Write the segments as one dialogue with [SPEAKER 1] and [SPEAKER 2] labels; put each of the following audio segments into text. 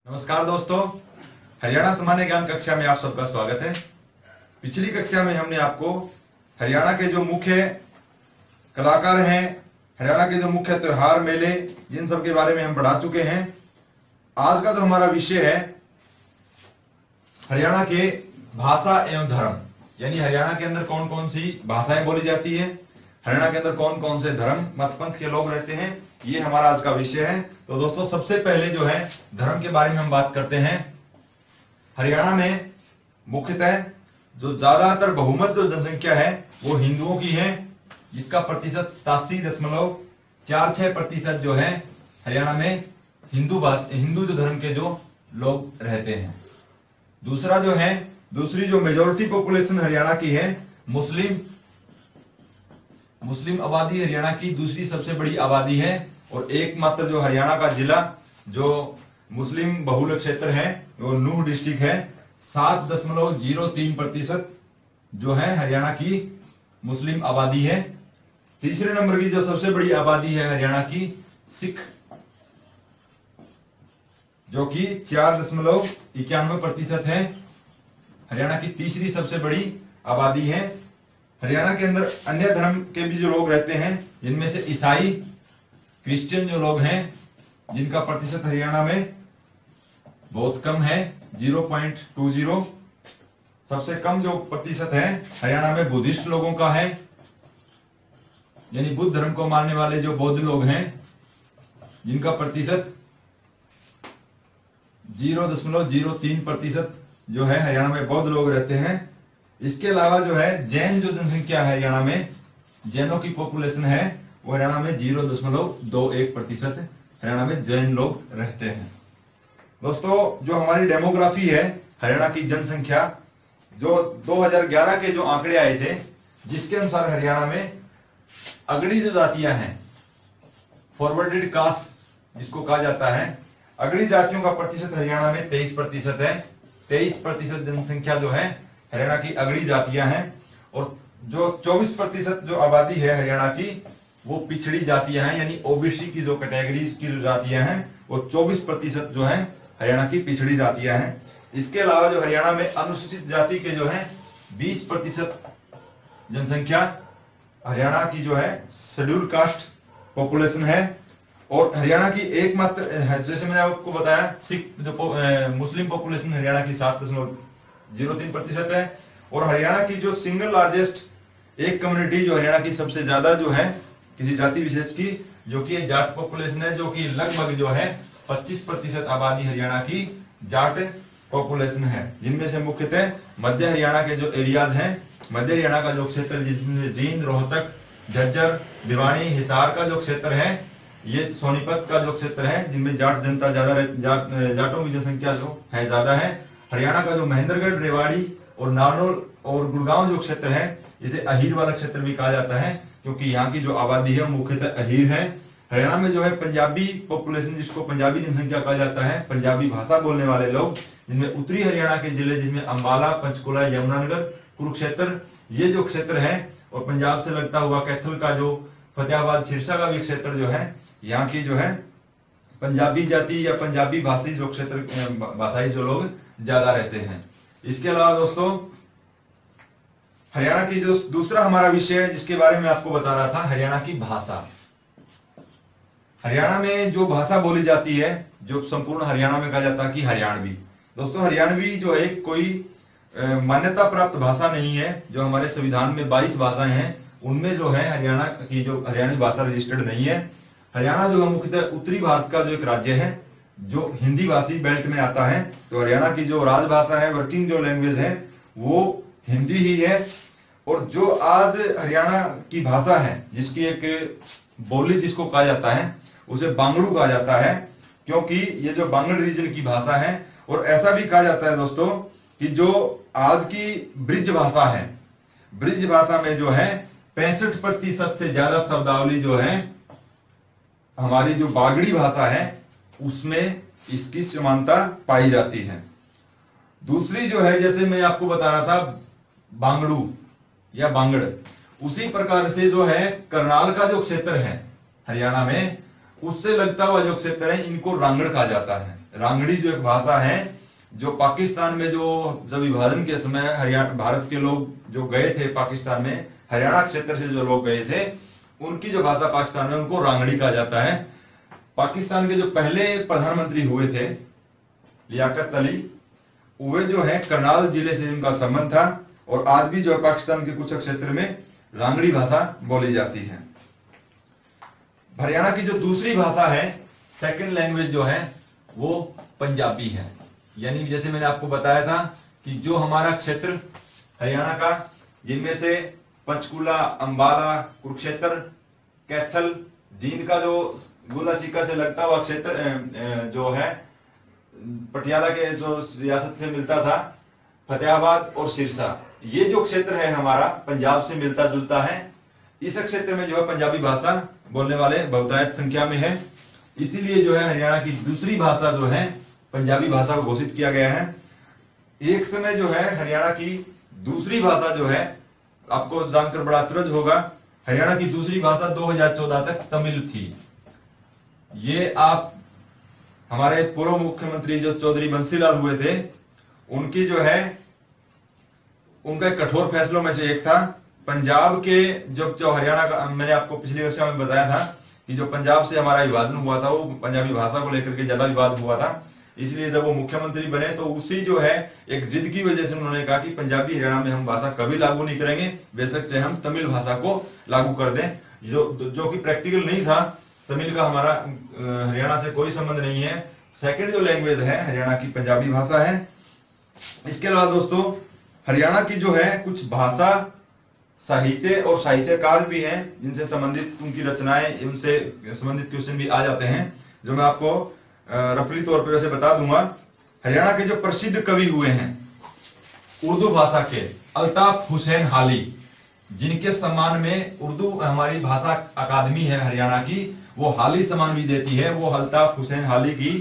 [SPEAKER 1] नमस्कार दोस्तों, हरियाणा सामान्य ज्ञान कक्षा में आप सबका स्वागत है। पिछली कक्षा में हमने आपको हरियाणा के जो मुख्य कलाकार हैं, हरियाणा के जो मुख्य त्योहार मेले, जिन सब के बारे में हम पढ़ा चुके हैं। आज का जो हमारा विषय है हरियाणा के भाषा एवं धर्म, यानी हरियाणा के अंदर कौन कौन सी भाषाएं बोली जाती है, हरियाणा के अंदर कौन कौन से धर्म मत पंथ के लोग रहते हैं, ये हमारा आज का विषय है। तो दोस्तों, सबसे पहले जो है धर्म के बारे में हम बात करते हैं। हरियाणा में मुख्यतः जो ज्यादातर बहुमत जो जनसंख्या है वो हिंदुओं की है, जिसका प्रतिशत 87.46% जो है हरियाणा में हिंदू जो धर्म के जो लोग रहते हैं। दूसरा जो है, दूसरी जो मेजोरिटी पॉपुलेशन हरियाणा की है, मुस्लिम आबादी हरियाणा की दूसरी सबसे बड़ी आबादी है। और एकमात्र जो हरियाणा का जिला जो मुस्लिम बहुल क्षेत्र है वो नूह डिस्ट्रिक्ट है। 7.03% जो है हरियाणा की मुस्लिम आबादी है। तीसरे नंबर की जो सबसे बड़ी आबादी है हरियाणा की सिख, जो कि 4.91% है, हरियाणा की तीसरी सबसे बड़ी आबादी है। हरियाणा के अंदर अन्य धर्म के भी जो लोग रहते हैं, जिनमें से ईसाई, क्रिश्चियन जो लोग हैं, जिनका प्रतिशत हरियाणा में बहुत कम है, 0.20। सबसे कम जो प्रतिशत है हरियाणा में बुद्धिस्ट लोगों का है, यानी बुद्ध धर्म को मानने वाले जो बौद्ध लोग हैं, जिनका प्रतिशत 0.03% जो है हरियाणा में बौद्ध लोग रहते हैं। इसके अलावा जो है जैन जो जनसंख्या है हरियाणा में, जैनों की पॉपुलेशन है वो हरियाणा में 0.21% हरियाणा में जैन लोग रहते हैं। दोस्तों, जो हमारी डेमोग्राफी है हरियाणा की जनसंख्या, जो 2011 के जो आंकड़े आए थे, जिसके अनुसार हरियाणा में अगड़ी जो जातियां हैं, फॉरवर्डेड कास्ट जिसको कहा जाता है, अगड़ी जातियों का प्रतिशत हरियाणा में 23% है। 23% जनसंख्या जो है हरियाणा की अगड़ी जातियां हैं। और जो 24% जो आबादी है हरियाणा की वो पिछड़ी जातियां हैं, यानी ओबीसी की जो कैटेगरीज की जो जातियां हैं वो 24% जो है हरियाणा की पिछड़ी जातियां हैं। इसके अलावा जो हरियाणा में अनुसूचित जाति के जो है 20% जनसंख्या हरियाणा की जो है शेड्यूल कास्ट पॉपुलेशन है। और हरियाणा की एकमात्र, जैसे मैंने आपको बताया, सिख जो मुस्लिम पॉपुलेशन हरियाणा की 7.03% है। और हरियाणा की जो सिंगल लार्जेस्ट एक कम्युनिटी जो हरियाणा की सबसे ज्यादा जो है किसी जाति विशेष की, जो कि जाट पॉपुलेशन है, जो कि लगभग जो है 25% आबादी हरियाणा की जाट पॉपुलेशन है, जिनमें से मुख्यतः मध्य हरियाणा के जो एरियाज हैं, मध्य हरियाणा का जो क्षेत्र जिसमें जींद, रोहतक, झज्जर, भिवानी, हिसार का जो क्षेत्र है, ये सोनीपत का जो क्षेत्र है, जिनमें जाट जनता ज्यादा, जाटों की जनसंख्या जो है ज्यादा है। हरियाणा का जो महेंद्रगढ़, रेवाड़ी और नारनौल और गुड़गांव जो क्षेत्र है, इसे अहीर वाला क्षेत्र भी कहा जाता है, क्योंकि यहाँ की जो आबादी है मुख्यतः अहीर है। हरियाणा में जो है पंजाबी पॉपुलेशन, जिसको पंजाबी जनसंख्या कहा जाता है, पंजाबी भाषा बोलने वाले लोग, जिनमें उत्तरी हरियाणा के जिले, जिसमें अंबाला, पंचकुला, यमुनानगर, कुरुक्षेत्र, ये जो क्षेत्र है, और पंजाब से लगता हुआ कैथल का जो फतेहाबाद, सिरसा का भी क्षेत्र जो है, यहाँ की जो है पंजाबी जाति या पंजाबी भाषी जो क्षेत्र, भाषाई जो लोग ज्यादा रहते हैं। इसके अलावा दोस्तों, हरियाणा की जो दूसरा हमारा विषय है जिसके बारे में आपको बता रहा था, हरियाणा की भाषा। हरियाणा में जो भाषा बोली जाती है, जो संपूर्ण हरियाणा में कहा जाता है कि हरियाणवी। दोस्तों, हरियाणवी जो है कोई मान्यता प्राप्त भाषा नहीं है। जो हमारे संविधान में 22 भाषाएं हैं, उनमें जो है हरियाणा की जो हरियाणवी भाषा रजिस्टर्ड नहीं है। हरियाणा जो है मुख्यतः उत्तरी भारत का जो एक राज्य है, जो हिंदी भाषी बेल्ट में आता है। तो हरियाणा की जो राजभाषा है, वर्किंग जो लैंग्वेज है, वो हिंदी ही है। और जो आज हरियाणा की भाषा है, जिसकी एक बोली जिसको कहा जाता है, उसे बांगड़ू कहा जाता है, क्योंकि ये जो बांगड़ रीजन की भाषा है। और ऐसा भी कहा जाता है दोस्तों कि जो आज की ब्रिज भाषा है, ब्रिज भाषा में जो है 65% से ज्यादा शब्दावली जो है हमारी जो बागड़ी भाषा है उसमें इसकी समानता पाई जाती है। दूसरी जो है, जैसे मैं आपको बता रहा था बांगड़ू या बांगड़, उसी प्रकार से जो है करनाल का जो क्षेत्र है हरियाणा में, उससे लगता हुआ जो क्षेत्र है, इनको रांगड़ कहा जाता है। रांगड़ी जो एक भाषा है, जो पाकिस्तान में जो जब विभाजन के समय हरियाणा भारत के लोग जो गए थे पाकिस्तान में, हरियाणा क्षेत्र से जो लोग गए थे, उनकी जो भाषा पाकिस्तान में, उनको रांगड़ी कहा जाता है। पाकिस्तान के जो पहले प्रधानमंत्री हुए थे लियाकत अली, वे जो है करनाल जिले से उनका संबंध था, और आज भी जो है पाकिस्तान के कुछ क्षेत्र में रांगड़ी भाषा बोली जाती है। हरियाणा की जो दूसरी भाषा है, सेकंड लैंग्वेज जो है, वो पंजाबी है। यानी जैसे मैंने आपको बताया था कि जो हमारा क्षेत्र हरियाणा का, जिनमें से पंचकुला, अंबाला, कुरुक्षेत्र, कैथल, जींद का जो गोला चीका से लगता हुआ क्षेत्र जो है, पटियाला के जो रियासत से मिलता था, फतेहाबाद और सिरसा, ये जो क्षेत्र है हमारा पंजाब से मिलता जुलता है। इस क्षेत्र में जो है पंजाबी भाषा बोलने वाले बहुतायत संख्या में है। इसीलिए जो है हरियाणा की दूसरी भाषा जो है पंजाबी भाषा को घोषित किया गया है। एक समय जो है हरियाणा की दूसरी भाषा जो है, आपको जानकर बड़ा आश्चर्य होगा, हरियाणा की दूसरी भाषा 2014 तक तमिल थी। ये आप हमारे पूर्व मुख्यमंत्री जो चौधरी बंसीलाल हुए थे, उनकी जो है, उनका कठोर फैसलों में से एक था, पंजाब के जो हरियाणा का, मैंने आपको पिछली कक्षा में बताया था कि जो पंजाब से हमारा विभाजन हुआ था, वो पंजाबी भाषा को लेकर के ज्यादा विवाद हुआ था। इसलिए जब वो मुख्यमंत्री बने तो उसी जो है एक जिद की वजह से उन्होंने कहा कि पंजाबी हरियाणा में हम भाषा कभी लागू नहीं करेंगे, बेशक चाहे हम तमिल भाषा को लागू कर दें, जो कि प्रैक्टिकल नहीं था। तमिल का हमारा हरियाणा से कोई संबंध नहीं है। सेकंड जो लैंग्वेज है हरियाणा की पंजाबी भाषा है। इसके अलावा दोस्तों, हरियाणा की जो है कुछ भाषा साहित्य और साहित्यकार भी हैं, जिनसे संबंधित उनकी रचनाएं, उनसे संबंधित क्वेश्चन भी आ जाते हैं, जो मैं आपको रफली तौर पर वैसे बता दूंगा। हरियाणा के जो प्रसिद्ध कवि हुए हैं उर्दू भाषा के, अल्ताफ हुसैन हाली, जिनके सम्मान में उर्दू हमारी भाषा अकादमी है हरियाणा की, वो हाली सम्मान भी देती है, वो अल्ताफ हुसैन हाली की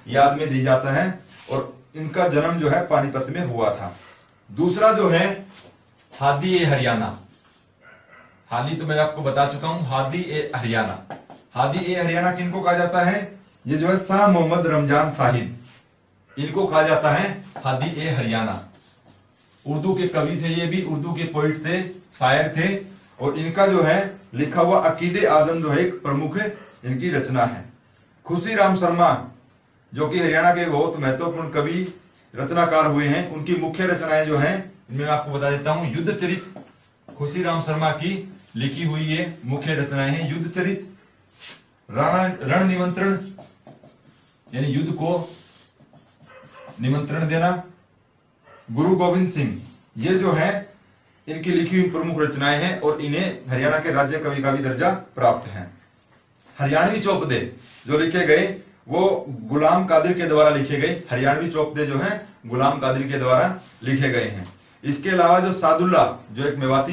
[SPEAKER 1] याद में दी जाता है, और इनका जन्म जो है पानीपत में हुआ था। दूसरा जो है हादी ए हरियाणा, हाली तो मैं आपको बता चुका हूं, हादी ए हरियाणा। हादी ए हरियाणा किनको कहा जाता है? ये जो है शाह मोहम्मद रमजान साहिब, इनको कहा जाता है हादी ए हरियाणा। उर्दू के कवि थे, ये भी उर्दू के पोइट थे, शायर थे, और इनका जो है लिखा हुआ अकीदे आजम जो है एक प्रमुख इनकी रचना है। खुशी राम शर्मा, जो कि हरियाणा के बहुत महत्वपूर्ण कवि रचनाकार हुए हैं, उनकी मुख्य रचनाएं जो हैं, मैं आपको बता देता हूं। युद्ध चरित खुशी राम शर्मा की लिखी हुई ये मुख्य रचनाएं हैं। युद्ध चरित, रण निमंत्रण, यानी युद्ध को निमंत्रण देना, गुरु गोविंद सिंह, ये जो है इनकी लिखी हुई प्रमुख रचनाएं हैं, और इन्हें हरियाणा के राज्य कवि का भी दर्जा प्राप्त है। हरियाणवी चौपदे जो लिखे गए वो गुलाम कादिर के द्वारा लिखे गए। हरियाणवी चौपदे जो हैं गुलाम कादिर के द्वारा लिखे गए हैं। इसके अलावा जो सादुल्ला, जो एक मेवाती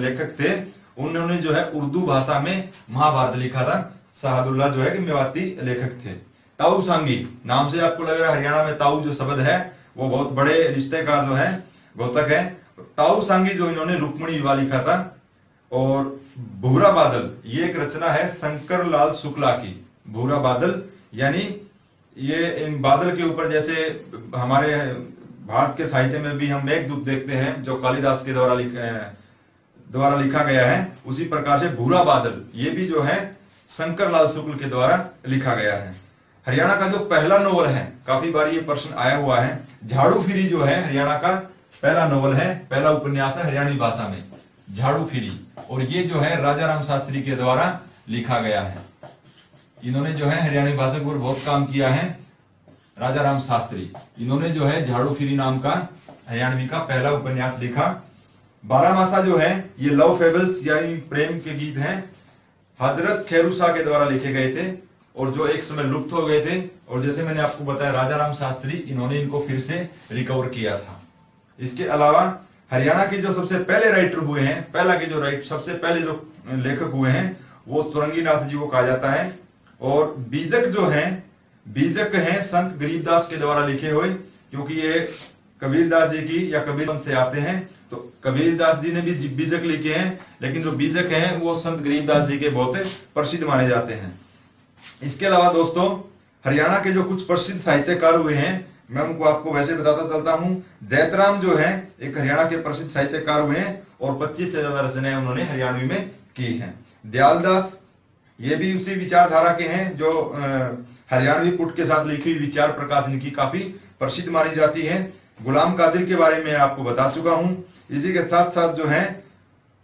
[SPEAKER 1] लेखक थे, उन्होंने जो है उर्दू भाषा में महाभारत लिखा था। सादुल्ला जो है कि मेवाती लेखक थे। ताऊ सांगी, नाम से आपको लग रहा है हरियाणा में ताऊ जो शब्द है वो बहुत बड़े रिश्ते का जो है घोतक है। ताऊ सांगी जो इन्होंने रुक्मणी विवाह लिखा था। और भूरा बादल, ये एक रचना है शंकर लाल शुक्ला की। भूरा बादल यानी ये इन बादल के ऊपर, जैसे हमारे भारत के साहित्य में भी हम मेघदूत देखते हैं जो कालिदास के द्वारा लिखा गया है, उसी प्रकार से भूरा बादल ये भी जो है शंकर लाल शुक्ल के द्वारा लिखा गया है। हरियाणा का जो पहला नोवेल है, काफी बार ये प्रश्न आया हुआ है, झाड़ू फिरी जो है हरियाणा का पहला नोवेल है, पहला उपन्यास है हरियाणवी भाषा में, झाड़ू फिरी, और ये जो है राजा राम शास्त्री के द्वारा लिखा गया है। इन्होंने जो है हरियाणवी भाषा के ऊपर बहुत काम किया है, राजा राम शास्त्री। इन्होंने जो है झाड़ू फिरी नाम का हरियाणवी का पहला उपन्यास लिखा। बारामासा जो है ये लव फेबल्स यानी प्रेम के गीत हैं, हजरत खैरू शाह के द्वारा लिखे गए थे, और जो एक समय लुप्त हो गए थे, और जैसे मैंने आपको बताया राजा राम शास्त्री, इन्होंने इनको फिर से रिकवर किया था। इसके अलावा हरियाणा के जो सबसे पहले राइटर हुए हैं, पहला के जो सबसे पहले जो लेखक हुए हैं वो चौरंगीनाथ जी को कहा जाता है। और बीजक जो हैं संत गरीबदास के द्वारा लिखे हुए, क्योंकि ये कबीरदास जी की या कबीर से आते हैं, तो कबीरदास जी ने भी बीजक लिखे हैं, लेकिन जो बीजक हैं वो संत गरीबदास जी के बहुत प्रसिद्ध माने जाते हैं। इसके अलावा दोस्तों हरियाणा के जो कुछ प्रसिद्ध साहित्यकार हुए हैं, मैं उनको आपको वैसे बताता चलता हूं। जैतराम जो है एक हरियाणा के प्रसिद्ध साहित्यकार हुए हैं और 25 से ज्यादा रचनाएं उन्होंने हरियाणवी में की हैं। दयालदास ये भी उसी विचारधारा के हैं जो हरियाणवी पुट के साथ लिखी हुई विचार प्रकाश इनकी काफी प्रसिद्ध मानी जाती है। गुलाम कादिर के बारे में आपको बता चुका हूं। इसी के साथ साथ जो है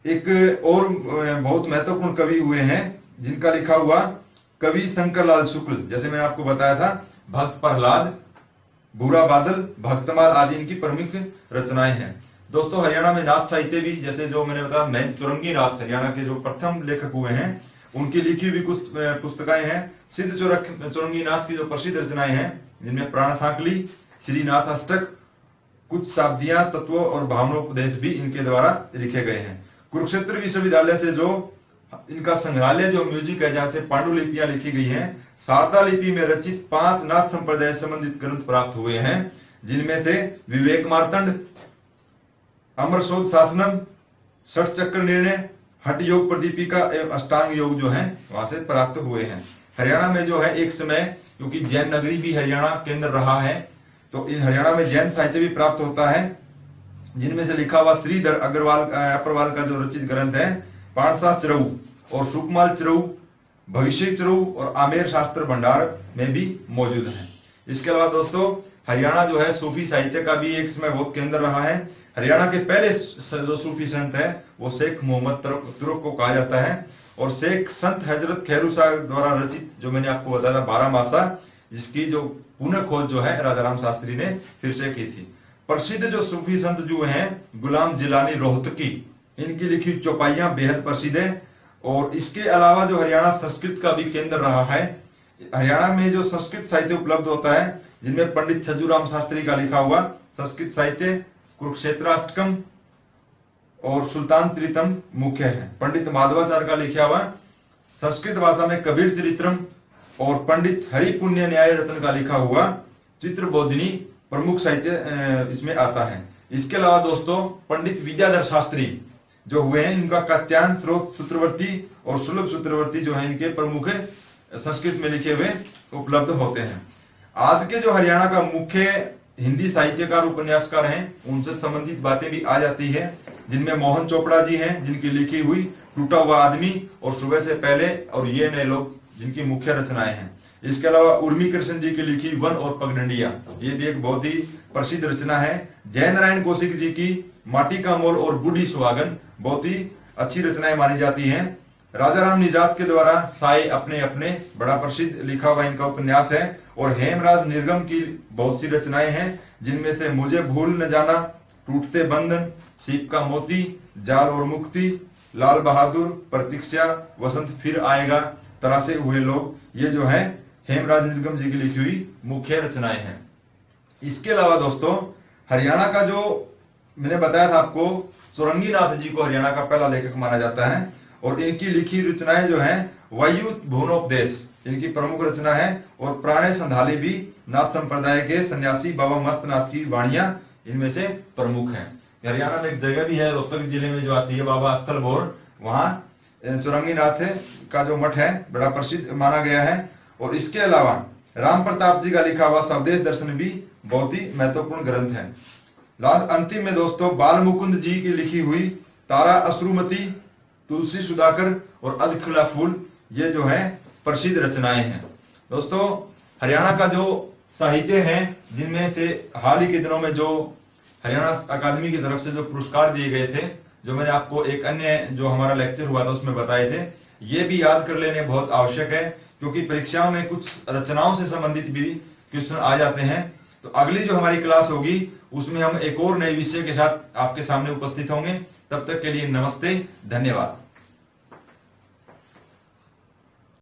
[SPEAKER 1] एक और बहुत महत्वपूर्ण कवि हुए हैं जिनका लिखा हुआ कवि शंकरलाल शुक्ल, जैसे मैंने आपको बताया था, भक्त प्रहलाद, भूरा बादल, भक्तमाल आदि इनकी प्रमुख रचनाएं हैं। दोस्तों हरियाणा में नाथ साहित्य भी, जैसे जो मैंने बताया मैं चौरंगी नाथ हरियाणा के जो प्रथम लेखक हुए हैं उनकी लिखी हुई कुछ पुस्तकें हैं। सिद्ध चौरंगी नाथ की जो प्रसिद्ध रचनाएं हैं जिनमें प्राण सांकली, श्रीनाथ अष्टक, कुछ शाब्दियां, तत्व और भावनोपदेश भी इनके द्वारा लिखे गए हैं। कुरुक्षेत्र विश्वविद्यालय से जो इनका संग्रहालय जो म्यूजिक है जहां से पांडुलिपियां लिखी गई हैं, शारदा लिपि में रचित 5 नाथ संप्रदाय संबंधित ग्रंथ प्राप्त हुए हैं, जिनमें से विवेक मार्तंड, अमरशोध शासनम, षट चक्र निर्णय, हठ योग प्रदीपिका एवं अष्टांग योग जो है वहां से प्राप्त हुए हैं। हरियाणा में जो है एक समय, क्योंकि जैन नगरी भी हरियाणा केंद्र रहा है, तो इन हरियाणा में जैन साहित्य भी प्राप्त होता है, जिनमें से लिखा हुआ श्रीधर अग्रवाल का जो रचित ग्रंथ है पाणसा चरऊ और सुकमाल चरऊ, भविष्य चरऊ और आमेर शास्त्र भंडार में भी मौजूद है। इसके अलावा दोस्तों हरियाणा जो है सूफी साहित्य का भी एक समय बहुत केंद्र रहा है। हरियाणा के पहले जो सूफी संत है वो शेख मोहम्मद तुरुक को कहा जाता है और शेख संत हजरत खैरू साहब द्वारा रचित जो मैंने आपको बताया 12 मासा, जिसकी जो पुनः खोज जो है राजाराम शास्त्री ने फिर से की थी। प्रसिद्ध जो सूफी संत जो हैं गुलाम जिलानी रोहतकी, इनकी लिखी चौपाइयां बेहद प्रसिद्ध है। और इसके अलावा जो हरियाणा संस्कृत का भी केंद्र रहा है, हरियाणा में जो संस्कृत साहित्य उपलब्ध होता है जिनमें पंडित छज्जूराम शास्त्री का लिखा हुआ संस्कृत साहित्य, कुरुक्षेत्राष्टकम और सुल्तान चरितम मुख्य है। पंडित माधवाचार्य का लिखा हुआ संस्कृत भाषा में कबीर चरित्रम और पंडित हरिपुण्य न्याय रत्न का लिखा हुआ चित्रबोधिनी प्रमुख साहित्य इसमें आता है। इसके अलावा दोस्तों पंडित विद्याधर शास्त्री जो हुए हैं, इनका कात्यायन स्रोत सूत्रवर्ती और सुलभ सूत्रवर्ती जो है इनके प्रमुख संस्कृत में लिखे हुए उपलब्ध होते हैं। आज के जो हरियाणा का मुख्य हिंदी साहित्यकार उपन्यासकार हैं उनसे संबंधित बातें भी आ जाती है, जिनमें मोहन चोपड़ा जी हैं जिनकी लिखी हुई टूटा हुआ आदमी और सुबह से पहले और ये नए लोग जिनकी मुख्य रचनाएं हैं। इसके अलावा उर्मी कृष्ण जी की लिखी वन और पगडंडिया, ये भी एक बहुत ही प्रसिद्ध रचना है। जय नारायण कौशिक जी की माटी का मोल और बूढ़ी सुहागन बहुत ही अच्छी रचनाएं मानी जाती हैं। राजाराम निजात के द्वारा साए अपने अपने बड़ा प्रसिद्ध लिखा हुआ इनका उपन्यास है। और हेमराज निर्गम की बहुत सी रचनाएं हैं, जिनमें से मुझे भूल न जाना, टूटते बंधन, सीप का मोती, जाल और मुक्ति, लाल बहादुर, प्रतीक्षा, वसंत फिर आएगा, तरासे हुए लोग, ये जो है हेमराज निर्गम जी की लिखी हुई मुख्य रचनाएं हैं। इसके अलावा दोस्तों हरियाणा का जो मैंने बताया था आपको, चौरंगी नाथ जी को हरियाणा का पहला लेखक माना जाता है और इनकी लिखी रचनाएं जो है वायु भुवनोपदेश इनकी प्रमुख रचना है। और प्राणे संधाली भी नाथ संप्रदाय के सन्यासी बाबा मस्तनाथ की वाणियां इनमें से प्रमुख हैं। हरियाणा में एक जगह भी है रोहतक जिले में जो आती है बाबा स्थल भोर, वहां चौरंगी नाथ का जो मठ है बड़ा प्रसिद्ध माना गया है। और इसके अलावा राम प्रताप जी का लिखा हुआ स्वदेश दर्शन भी बहुत ही महत्वपूर्ण ग्रंथ है। लास्ट अंतिम में दोस्तों बाल मुकुंद जी की लिखी हुई तारा अश्रुमती, तुलसी सुधाकर और अधखिला फूल, ये जो है प्रसिद्ध रचनाएं हैं। दोस्तों हरियाणा का जो साहित्य है जिनमें से हाल ही के दिनों में जो हरियाणा अकादमी की तरफ से जो पुरस्कार दिए गए थे, जो मैंने आपको एक अन्य जो हमारा लेक्चर हुआ था उसमें बताए थे, ये भी याद कर लेने बहुत आवश्यक है, क्योंकि परीक्षाओं में कुछ रचनाओं से संबंधित भी क्वेश्चन आ जाते हैं। तो अगली जो हमारी क्लास होगी उसमें हम एक और नए विषय के साथ आपके सामने उपस्थित होंगे। तब तक के लिए नमस्ते, धन्यवाद।